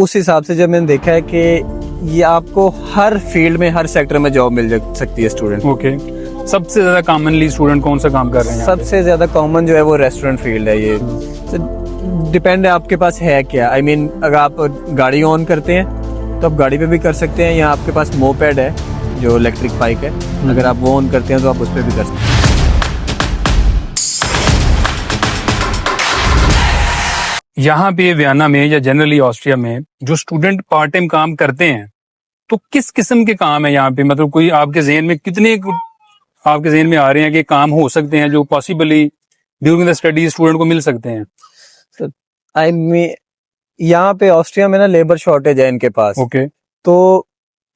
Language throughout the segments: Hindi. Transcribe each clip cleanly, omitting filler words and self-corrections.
उस हिसाब से जब मैंने देखा है कि ये आपको हर फील्ड में हर सेक्टर में जॉब मिल सकती है स्टूडेंट। ओके, सबसे ज्यादा कॉमनली स्टूडेंट कौन सा काम कर रहे हैं? सबसे ज्यादा कॉमन जो है वो रेस्टोरेंट फील्ड है। ये डिपेंड है आपके पास है क्या। आई मीन अगर आप गाड़ी ऑन करते हैं तो आप गाड़ी पे भी कर सकते हैं, या आपके पास मोपेड है जो इलेक्ट्रिक बाइक है, अगर आप वो ऑन करते हैं तो आप उस पर भी कर सकते हैं। यहाँ पे वियना में या जनरली ऑस्ट्रिया में जो स्टूडेंट पार्ट टाइम काम करते हैं, तो किस किस्म के काम है यहाँ पे? मतलब कोई आपके ज़हन में कितने आपके ज़हन में आ रहे हैं कि काम हो सकते हैं जो possibly during the study student को मिल सकते हैं? आई मीन यहाँ पे ऑस्ट्रिया में ना लेबर शॉर्टेज है इनके पास। ओके, तो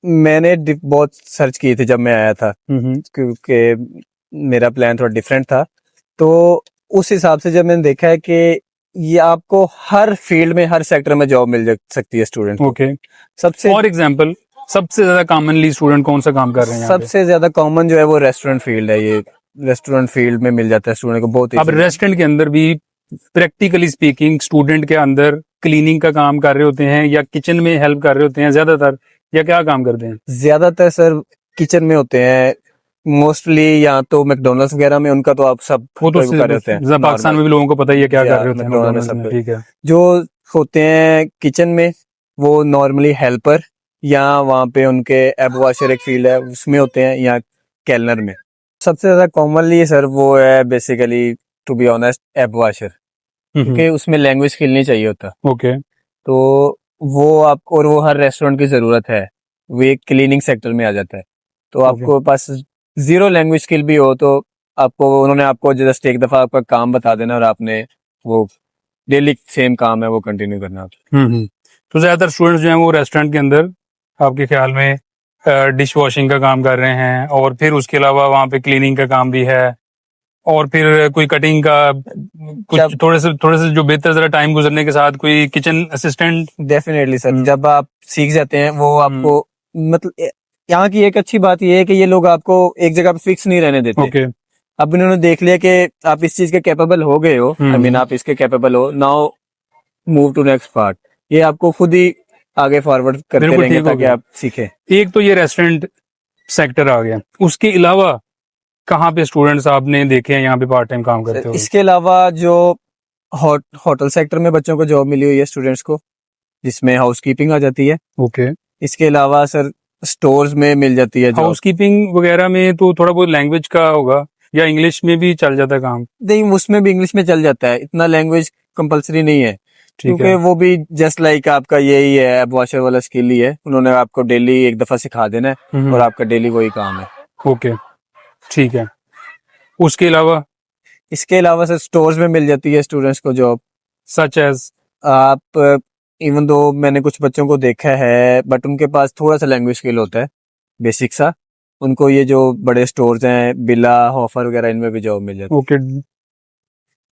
मैंने बहुत सर्च किए थे जब मैं आया था, क्योंकि मेरा प्लान थोड़ा डिफरेंट था। तो उस हिसाब से जब मैंने देखा है कि ये आपको हर फील्ड में हर सेक्टर में जॉब मिल सकती है स्टूडेंट को। ओके, सबसे फॉर एग्जांपल सबसे ज्यादा कॉमनली स्टूडेंट कौन सा काम कर रहे हैं यहाँ पे? सबसे ज्यादा कॉमन जो है वो रेस्टोरेंट फील्ड है। ये रेस्टोरेंट फील्ड में मिल जाता है स्टूडेंट को बहुत अब रेस्टोरेंट के अंदर भी प्रैक्टिकली स्पीकिंग स्टूडेंट के अंदर क्लीनिंग का काम कर रहे होते हैं या किचन में हेल्प कर रहे होते हैं ज्यादातर, या क्या काम करते हैं? ज्यादातर सर किचन में होते हैं मोस्टली, या तो मैकडोनल्ड्स वगैरह में उनका तो आप सब वो तो कर रहे होते हैं। पाकिस्तान में भी लोगों को पता ही है क्या कर रहे होते हैं McDonald's McDonald's में, ठीक है। जो होते हैं किचन में वो नॉर्मली हेल्पर, या वहाँ पे उनके एब वॉशर एक फील्ड है उसमें होते हैं, या कैलनर में। सबसे ज्यादा कॉमनली सर वो है बेसिकली टू बी ऑनेस्ट एब वॉशर, क्योंकि उसमें लैंग्वेज स्किल नहीं चाहिए होता। ओके, तो वो आपको, और वो हर रेस्टोरेंट की जरूरत है, वो एक क्लीनिंग सेक्टर में आ जाता है। तो आपको पास जीरो लैंग्वेज स्किल भी हो तो आपको उन्होंने आपको जस्ट एक दफा आपका काम बता देना और आपने वो डेली सेम काम है वो कंटिन्यू करना। तो ज्यादातर स्टूडेंट्स जो हैं वो रेस्टोरेंट के अंदर आपके ख्याल में डिश वॉशिंग का काम कर रहे हैं, और फिर उसके अलावा वहाँ पे क्लीनिंग का काम भी है, और फिर कोई कटिंग का कुछ थोड़े से जो बेहतर जरा टाइम गुजरने के साथ कोई किचन असिस्टेंट। डेफिनेटली सर, जब आप सीख जाते हैं वो आपको, मतलब यहाँ की एक अच्छी बात ये है कि ये लोग आपको एक जगह पे फिक्स नहीं रहने देते। ओके, अब इन्होंने देख लिया कि आप इस चीज के कैपेबल हो गए हो, आई मीन आप इसके कैपेबल हो, now move to next part. ये आपको खुद ही आगे फॉरवर्ड करते रहेंगे ताकि आप सीखें। एक तो ये रेस्टोरेंट सेक्टर आ गया, उसके अलावा कहाँ पे स्टूडेंट्स आपने देखे हैं यहाँ पे पार्ट टाइम काम करते हो? इसके अलावा जो होटल सेक्टर में बच्चों को जॉब मिली हुई है स्टूडेंट्स को, जिसमें हाउसकीपिंग आ जाती है। ओके, इसके अलावा सर स्टोर्स में मिल जाती है हाउसकीपिंग वगैरह में तो थोड़ा बहुत लैंग्वेज का होगा, या इंग्लिश में भी चल जाता है काम? नहीं, उसमें भी इंग्लिश में चल जाता है, इतना लैंग्वेज कंपलसरी नहीं है, क्योंकि वो भी जस्ट लाइक आपका यही है एब वॉशर वाला स्किल ही है। उन्होंने आपको डेली एक दफा सिखा देना है और आपका डेली वही काम है। ओके, ठीक है। उसके अलावा? इसके अलावा सर स्टोर्स में मिल जाती है स्टूडेंट्स को जॉब, सच एज आप इवन दो मैंने कुछ बच्चों को देखा है बट उनके पास थोड़ा सा लैंग्वेज स्किल होता है बेसिक सा, उनको ये जो बड़े स्टोर्स हैं बिला हॉफर वगैरह इनमें भी जॉब मिल जाती है। ओके,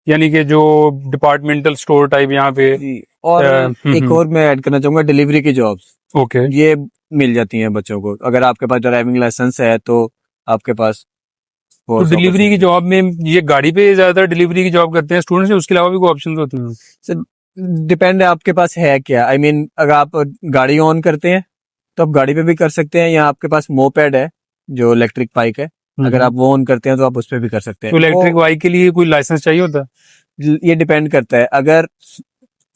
यानी कि जो डिपार्टमेंटल स्टोर टाइप यहाँ पे। और एक और मैं ऐड करना चाहूंगा, डिलीवरी की जॉब्स। ओके, ये मिल जाती हैं बच्चों को, अगर आपके पास ड्राइविंग लाइसेंस है तो आपके पास। तो डिलीवरी की जॉब में ये गाड़ी पे ज्यादातर डिलीवरी की जॉब करते हैं स्टूडेंट्स, या उसके अलावा भी कोई ऑप्शंस होते हैं? डिपेंड है आपके पास है क्या। आई मीन अगर आप गाड़ी ऑन करते हैं तो आप गाड़ी पे भी कर सकते हैं, या आपके पास मोपेड है जो इलेक्ट्रिक बाइक है, अगर आप वो ऑन करते हैं तो आप उस पर भी कर सकते हैं। तो इलेक्ट्रिक बाइक के लिए कोई लाइसेंस चाहिए होता है? ये डिपेंड करता है, अगर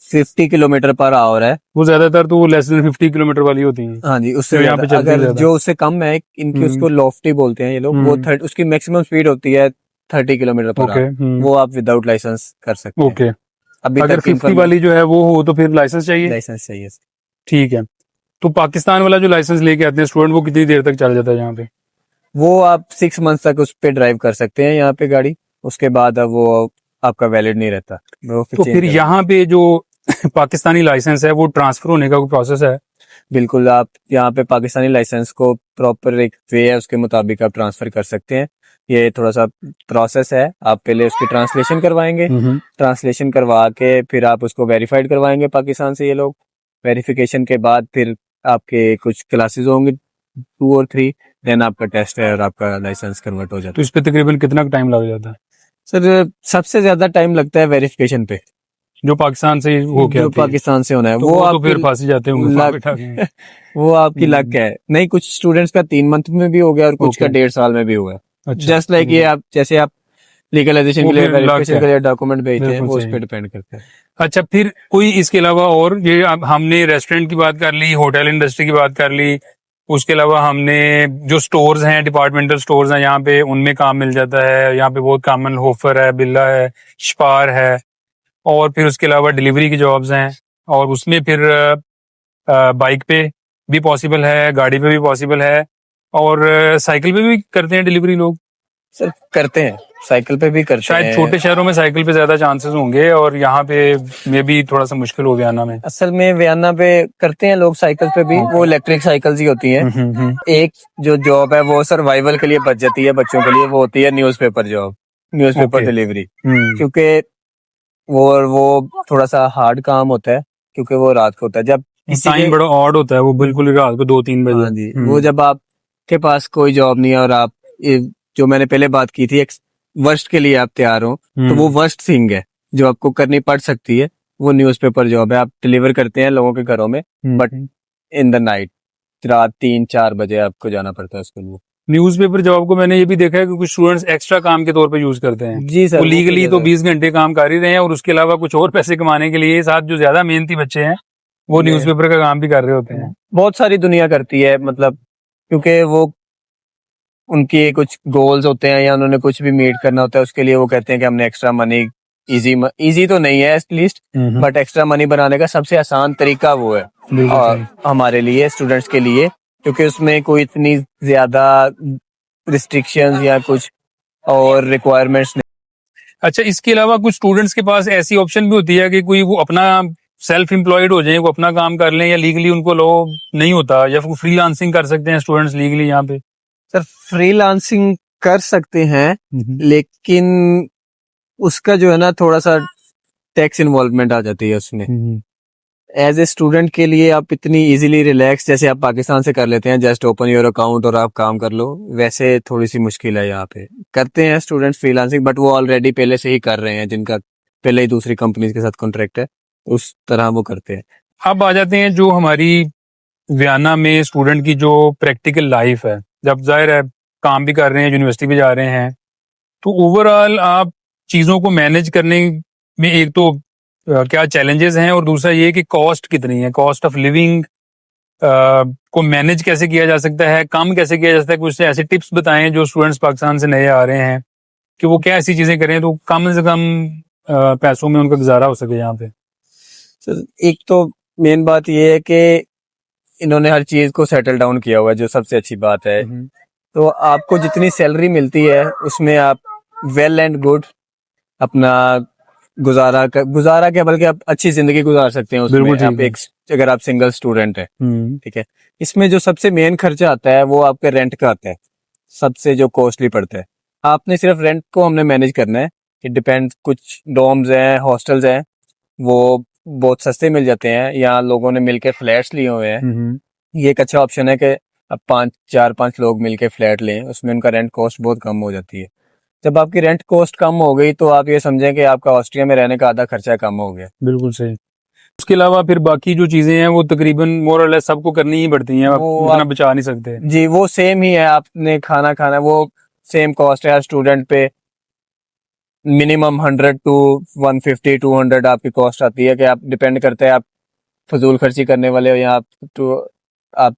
50 किलोमीटर पर आवर है, वो ज्यादातर तो लेस देन 50 किलोमीटर वाली होती हैं। हाँ जी, उससे यहाँ पे अगर जो उससे कम है इनकी उसको लॉफ्टी बोलते हैं ये लोग, वो उसकी मैक्सिमम स्पीड होती है 30 किलोमीटर पर आवर, वो आप विदाउट लाइसेंस कर सकते हैं। ओके, अभी अगर 50 वाली जो है वो हो तो फिर लाइसेंस चाहिए? लाइसेंस चाहिए। ठीक है। तो पाकिस्तान वाला जो लाइसेंस लेके आते हैं स्टूडेंट, वो कितनी देर तक चल जाता है यहाँ पे? वो आप 6 मंथ तक उस पे ड्राइव कर सकते हैं यहाँ पे गाड़ी, उसके बाद अब वो आपका वैलिड नहीं रहता। तो फिर यहाँ पे जो पाकिस्तानी लाइसेंस है वो ट्रांसफर होने का कोई प्रोसेस है? बिल्कुल, आप यहाँ पे पाकिस्तानी लाइसेंस को प्रॉपर एक वे है उसके मुताबिक आप ट्रांसफर कर सकते हैं। ये थोड़ा सा प्रोसेस है, आप पहले उसकी ट्रांसलेशन करवाएंगे, ट्रांसलेशन करवा के फिर आप उसको वेरीफाइड करवाएंगे पाकिस्तान से ये लोग। वेरिफिकेशन के बाद फिर आपके कुछ क्लासेस होंगे 2 और 3, देन आपका टेस्ट है और आपका लाइसेंस कन्वर्ट हो जाता है। तो इस पे तकरीबन कितना टाइम लग जाता है? सर सबसे ज्यादा टाइम लगता है वेरिफिकेशन पे, जो पाकिस्तान से हो के जो आती है। पाकिस्तान से होना है तो वो तो फिर आपकी फांसी जाते होंगे वहाँ बैठा के। वो आपकी लक है। नहीं, कुछ स्टूडेंट्स का 3 मंथ में भी हो गया और कुछ का Okay. 1.5 साल में भी हुआ है। अच्छा। जस्ट लाइक ये आप जैसे आप लीगलाइजेशन वो के लिए फिर लक वेरिफिकेशन है। के लिए डॉक्यूमेंट भेजते हैं, बिल्कुल वो उस सही। पर डिपेंड करता है। अच्छा, फिर कोई इसके अलावा और ये अब हमने रेस्टोरेंट की बात कर ली, होटल इंडस्ट्री की बात कर ली, उसके अलावा हमने जो स्टोर्स हैं, डिपार्टमेंटल स्टोर्स हैं, यहाँ पे उनमें काम मिल जाता है। यहाँ पे बहुत कॉमन होफर है, बिल्ला है, स्पार है, और फिर उसके अलावा डिलीवरी की जॉब्स हैं, और उसमें फिर बाइक पे भी पॉसिबल है, गाड़ी पे भी पॉसिबल है, और साइकिल पे भी करते हैं डिलीवरी लोग। सर करते हैं, साइकिल पे भी करते शायद हैं। छोटे शहरों में साइकिल पे ज्यादा चांसेस होंगे, और यहाँ पे में भी थोड़ा सा मुश्किल हो गया ना में। असल में वियना पे करते हैं लोग साइकिल पे भी, वो इलेक्ट्रिक साइकिल्स ही होती हैं। एक जो जॉब है वो सर्वाइवल के लिए बच जाती है बच्चों के लिए, वो होती है newspaper job, newspaper Okay. Delivery. क्योंकि वो थोड़ा सा हार्ड काम होता है, क्योंकि वो रात को होता है जब किसी टाइम के, बड़ा ऑड होता है, वो बिल्कुल रात को 2-3 बजे। हाँ जी, वो जब आपके पास कोई जॉब नहीं है और आप जो मैंने पहले बात की थी, एक वर्स्ट के लिए आप तैयार हो, तो वो वर्स्ट थिंग है जो आपको करनी पड़ सकती है, वो न्यूज़पेपर जॉब है। आप डिलीवर करते हैं लोगों के घरों में, बट इन द नाइट, रात 3-4 बजे आपको जाना पड़ता है उसके लिए। न्यूज़पेपर जॉब को मैंने ये भी देखा है कि कुछ स्टूडेंट्स एक्स्ट्रा काम के तौर पे यूज करते हैं। जी सर, वो वो लीगली तो जगह 20 घंटे काम कर ही रहे हैं, और उसके अलावा कुछ और पैसे कमाने के लिए साथ जो ज्यादा मेहनती बच्चे हैं वो ये- न्यूज़पेपर का काम भी कर रहे होते हैं। बहुत सारी दुनिया करती है, मतलब क्योंकि वो उनके कुछ गोल्स होते हैं या उन्होंने कुछ भी मीट करना होता है, उसके लिए वो कहते हैं कि हमने एक्स्ट्रा मनी, इजी तो नहीं है एटलीस्ट, बट एक्स्ट्रा मनी बनाने का सबसे आसान तरीका वो है और हमारे लिए, स्टूडेंट्स के लिए, क्योंकि उसमें कोई इतनी ज्यादा रिस्ट्रिक्शंस या कुछ और रिक्वायरमेंट्स नहीं। अच्छा, इसके अलावा कुछ स्टूडेंट्स के पास ऐसी ऑप्शन भी होती है कि कोई वो अपना सेल्फ एम्प्लॉयड हो जाए, वो अपना काम कर लें, या लीगली उनको लो नहीं होता, या फिर फ्रीलांसिंग कर सकते हैं स्टूडेंट्स लीगली यहाँ पे? सर फ्रीलांसिंग कर सकते हैं, लेकिन उसका जो है ना थोड़ा सा टैक्स इन्वॉल्वमेंट आ जाती है उसमें। एज ए स्टूडेंट के लिए आप इतनी इजीली रिलैक्स, जैसे आप पाकिस्तान से कर लेते हैं, जस्ट ओपन योर अकाउंट और आप काम कर लो, वैसे थोड़ी सी मुश्किल है यहाँ पे। करते हैं स्टूडेंट्स फ्रीलांसिंग, बट वो ऑलरेडी पहले से ही कर रहे हैं, जिनका पहले ही दूसरी कंपनीज के साथ कॉन्ट्रैक्ट है, उस तरह वो करते हैं। अब आ जाते हैं जो हमारी वियना में स्टूडेंट की जो प्रैक्टिकल लाइफ है। जब जाहिर है काम भी कर रहे हैं, यूनिवर्सिटी भी जा रहे हैं, तो ओवरऑल आप चीज़ों को मैनेज करने में एक तो क्या चैलेंजेस हैं, और दूसरा ये कि कॉस्ट कितनी है, कॉस्ट ऑफ लिविंग को मैनेज कैसे किया जा सकता है, कम कैसे किया जा सकता है। कुछ ऐसे टिप्स बताएं जो स्टूडेंट्स पाकिस्तान से नए आ रहे हैं, कि वो क्या ऐसी चीज़ें करें तो कम से कम पैसों में उनका गुजारा हो सके यहाँ पे। सर एक तो मेन बात ये है कि इन्होंने हर चीज को सेटल डाउन किया हुआ है, जो सबसे अच्छी बात है। तो आपको जितनी सैलरी मिलती है उसमें आप वेल एंड गुड अपना गुजारा क्या, बल्कि आप अच्छी जिंदगी गुजार सकते हैं उसमें। आप एक, अगर आप सिंगल स्टूडेंट है, ठीक है, इसमें जो सबसे मेन खर्चा आता है वो आपके रेंट का आता है, सबसे जो कॉस्टली पड़ता है। आपने सिर्फ रेंट को हमने मैनेज करना है। इट डिपेंड, कुछ डॉर्म्स हैं, हॉस्टल्स हैं, वो बहुत सस्ते मिल जाते हैं, या लोगों ने मिलकर फ्लैट्स लिए हुए हैं। ये एक अच्छा ऑप्शन है कि अब 4-5 लोग मिलके फ्लैट लें, उसमें उनका रेंट कॉस्ट बहुत कम हो जाती है। जब आपकी रेंट कॉस्ट कम हो गई तो आप ये समझें कि आपका ऑस्ट्रिया में रहने का आधा खर्चा कम हो गया। बिल्कुल सही। उसके अलावा फिर बाकी जो चीजें हैं वो तकरीबन मोर और लेस सबको करनी ही पड़ती हैं, आप उतना बचा नहीं सकते। जी, वो सेम ही है। आपने खाना खाना, वो सेम कॉस्ट है स्टूडेंट पे। मिनिमम 100 to 150 200 आपकी कॉस्ट आती है, कि आप डिपेंड करते हैं आप फजूल खर्ची करने वाले हो या आप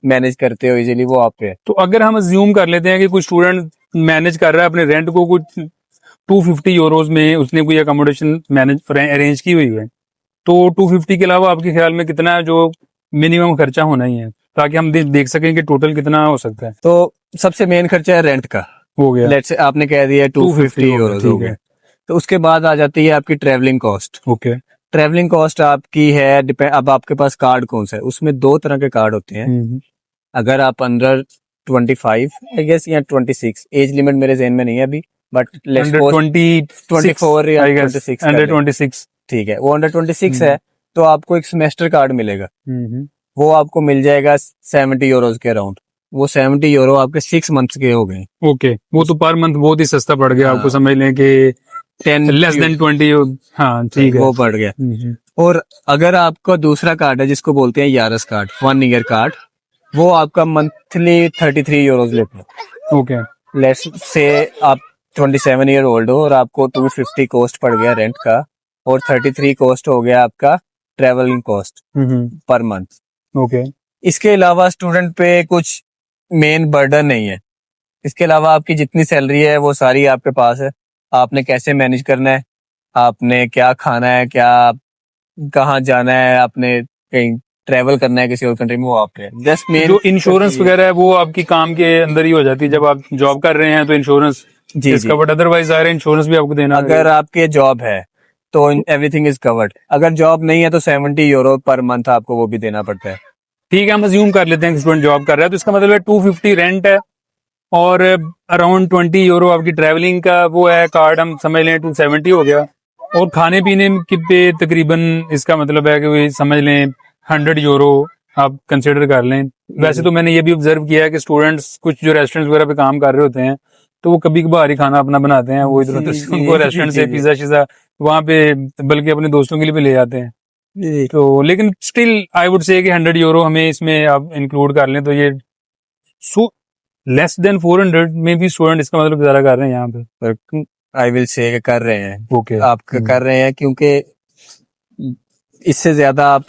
मैनेज करते हो इजीली, वो आप पे है। तो अगर हम अज्यूम कर लेते हैं कि कोई स्टूडेंट मैनेज कर रहा है अपने रेंट को, कुछ 250 यूरोज में उसने कोई अकोमोडेशन मैनेज अरेंज की हुई है, तो 250 के अलावा आपके ख्याल में कितना जो मिनिमम खर्चा होना ही है, ताकि हम देख सकें कि टोटल कितना हो सकता है? तो सबसे मेन खर्चा है रेंट का, हो गया। लेट्स से आपने कह दिया 250 यूरोज हो गए। तो उसके बाद आ जाती है आपकी travelling cost. Okay. Travelling cost आपकी है, अब आपके पास कार्ड कौन सा है, उसमें 2 तरह के कार्ड होते हैं। अगर आप अंडर 25 आई गेस या 26, एज लिमिट मेरे ज़हन में नहीं है अभी, बट लेट्स सपोज 24 या 26, अंडर 26, ठीक है, वो अंडर 26 है, तो आपको एक सेमेस्टर कार्ड मिलेगा। वो आपको मिल जाएगा 70 यूरोज के अराउंड। वो 70 यूरो आपके 6 मंथ्स के हो गए। ओके, वो तो पर मंथ बहुत ही सस्ता पड़ गया। आपको समझ लें कि 10 लेस देन 20, हाँ ठीक है। वो पड़ गया। और अगर आपका दूसरा कार्ड है जिसको बोलते हैं यारस कार्ड, 1 ईयर कार्ड, वो आपका मंथली 33 यूरोज लेते हैं। ओके। लेट्स से आप 27 ईयर ओल्ड हो और आपको 250 कॉस्ट पड़ गया रेंट का, और 33 कॉस्ट हो गया आपका travelling cost per month. Okay. इसके अलावा स्टूडेंट पे कुछ मेन बर्डन नहीं है। इसके अलावा आपकी जितनी सैलरी है वो सारी आपके पास है। आपने कैसे मैनेज करना है, आपने क्या खाना है, क्या कहाँ जाना है, आपने कहीं ट्रेवल करना है किसी और कंट्री में, वो आप पे जस्ट मेन जो इंश्योरेंस वगैरह है वो आपकी काम के अंदर ही हो जाती है। जब आप जॉब कर रहे हैं तो इंश्योरेंस जी इज कवर्ड, अदरवाइज सारे इंश्योरेंस भी आपको देना अगर आपके जॉब है तो एवरीथिंग इज कवर्ड। अगर जॉब नहीं है तो 70 यूरो पर मंथ आपको वो भी देना पड़ता है। ठीक है, हम अज्यूम कर लेते हैं कि स्टूडेंट जॉब कर रहा है, तो इसका मतलब है 250 रेंट है और अराउंड 20 यूरो आपकी ट्रैवलिंग का वो है कार्ड, हम समझ लें 270 हो गया। और खाने पीने के पे तकरीबन इसका मतलब है कि वही समझ लें 100 यूरो आप कंसिडर कर लें। वैसे तो मैंने ये भी ऑब्जर्व किया है कि स्टूडेंट्स कुछ जो रेस्टोरेंट्स वगैरह पे काम कर रहे होते हैं तो वो कभी कभार ही खाना अपना बनाते हैं, वो इधर उधर उनको रेस्टोरेंट से पिज्जा शिज्जा वहां पे बल्कि अपने दोस्तों के लिए भी ले जाते हैं। तो लेकिन स्टिल आई वुड से कि 100 यूरो हमें इसमें आप इंक्लूड कर लें तो ये सो लेस देन 400 में भी स्टूडेंट इसका मतलब गुजारा कर रहे हैं यहाँ पे। आई विल से कर रहे हैं। ओके। आप कर रहे हैं क्योंकि इससे ज्यादा आप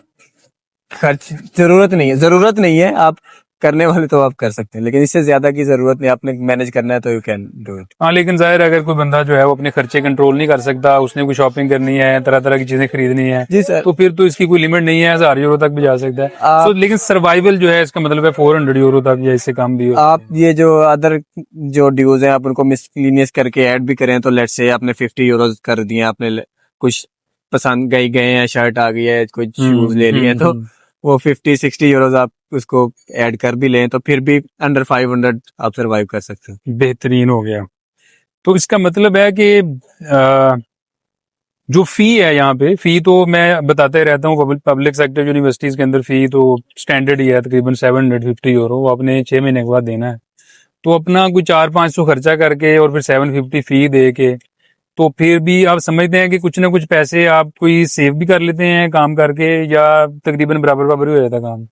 खर्च जरूरत नहीं है। आप करने वाले तो आप कर सकते हैं, लेकिन इससे ज्यादा की जरूरत नहीं। आपने मैनेज करना है तो यू कैन डू इट। हाँ, लेकिन जाहिर है अगर कोई बंदा जो है वो अपने खर्चे कंट्रोल नहीं कर सकता, उसने कोई शॉपिंग करनी है, तरह तरह की चीजें खरीदनी है, जी सर। तो फिर तो इसकी कोई लिमिट नहीं है, 1000 यूरो तक भी जा सकता है। लेकिन सर्वाइवल जो है इसका मतलब है 400 यूरो तक या इससे कम भी हो। आप ये जो अदर जो ड्यूज हैं आप उनको मिसलिनियस करके ऐड भी करें तो लेट्स से आपने 50 यूरो कर दिए, आपने कुछ पसंद गए हैं, शर्ट आ गई है, कुछ शूज ले लिए, तो वो 50-60 यूरोज आप उसको ऐड कर भी लें तो फिर भी अंडर 500 आप सरवाइव कर सकते हैं। बेहतरीन हो गया। तो इसका मतलब है कि जो फी है यहाँ पे, फी तो मैं बताते रहता हूँ, पब्लिक सेक्टर यूनिवर्सिटीज के अंदर फी तो स्टैंडर्ड ही है तकरीबन 750 यूरो, वो आपने 6 महीने के बाद देना है। तो अपना कोई 400-500 खर्चा करके और फिर 750 फी दे के तो फिर भी आप समझते हैं कि कुछ ना कुछ पैसे आप कोई सेव भी कर लेते हैं काम करके, या तकरीबन बराबर बराबर ही हो जाता काम?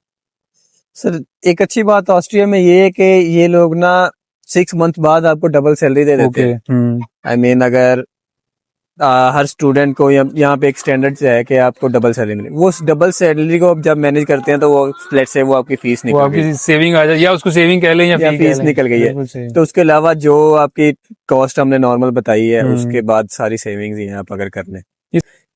सर एक अच्छी बात ऑस्ट्रिया में ये है कि ये लोग ना 6 मंथ बाद आपको डबल सैलरी दे देते हैं। आई मीन अगर हर स्टूडेंट को यहाँ पे एक स्टैंडर्ड से है कि आपको डबल सैलरी मिले, वो डबल सैलरी को जब मैनेज करते हैं तो वो लेट्स से वो आपकी फीस निकल गई, आपकी सेविंग आ जाए, या उसको सेविंग कह लें या फीस निकल गई है, तो उसके अलावा जो आपकी कॉस्ट हमने नॉर्मल बताई है उसके बाद सारी सेविंग्स ही हैं आप अगर कर लें।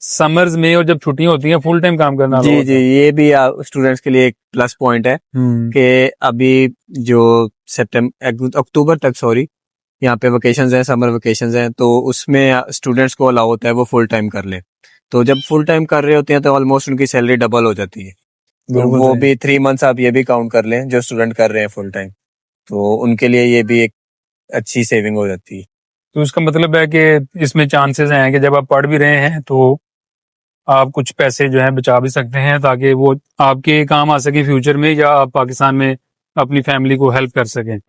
समर्स में और जब छुट्टियां होती हैं फुल टाइम काम करना। जी ये भी स्टूडेंट्स के लिए एक प्लस पॉइंट है कि अभी जो अक्टूबर तक यहाँ पे वेकेशंस हैं, समर वेकेशंस हैं, तो उसमें स्टूडेंट्स को अलाउ होता है वो फुल टाइम कर ले। तो जब फुल टाइम कर रहे होते हैं तो ऑलमोस्ट उनकी सैलरी डबल हो जाती है। तो वो भी 3 मंथ्स आप ये भी काउंट कर लें जो स्टूडेंट कर रहे हैं फुल टाइम, तो उनके लिए ये भी एक अच्छी सेविंग हो जाती है। तो इसका मतलब है कि इसमें चांसेस हैं कि जब आप पढ़ भी रहे हैं तो आप कुछ पैसे जो है बचा भी सकते हैं ताकि वो आपके काम आ सके फ्यूचर में, या आप पाकिस्तान में अपनी फैमिली को हेल्प कर सकें।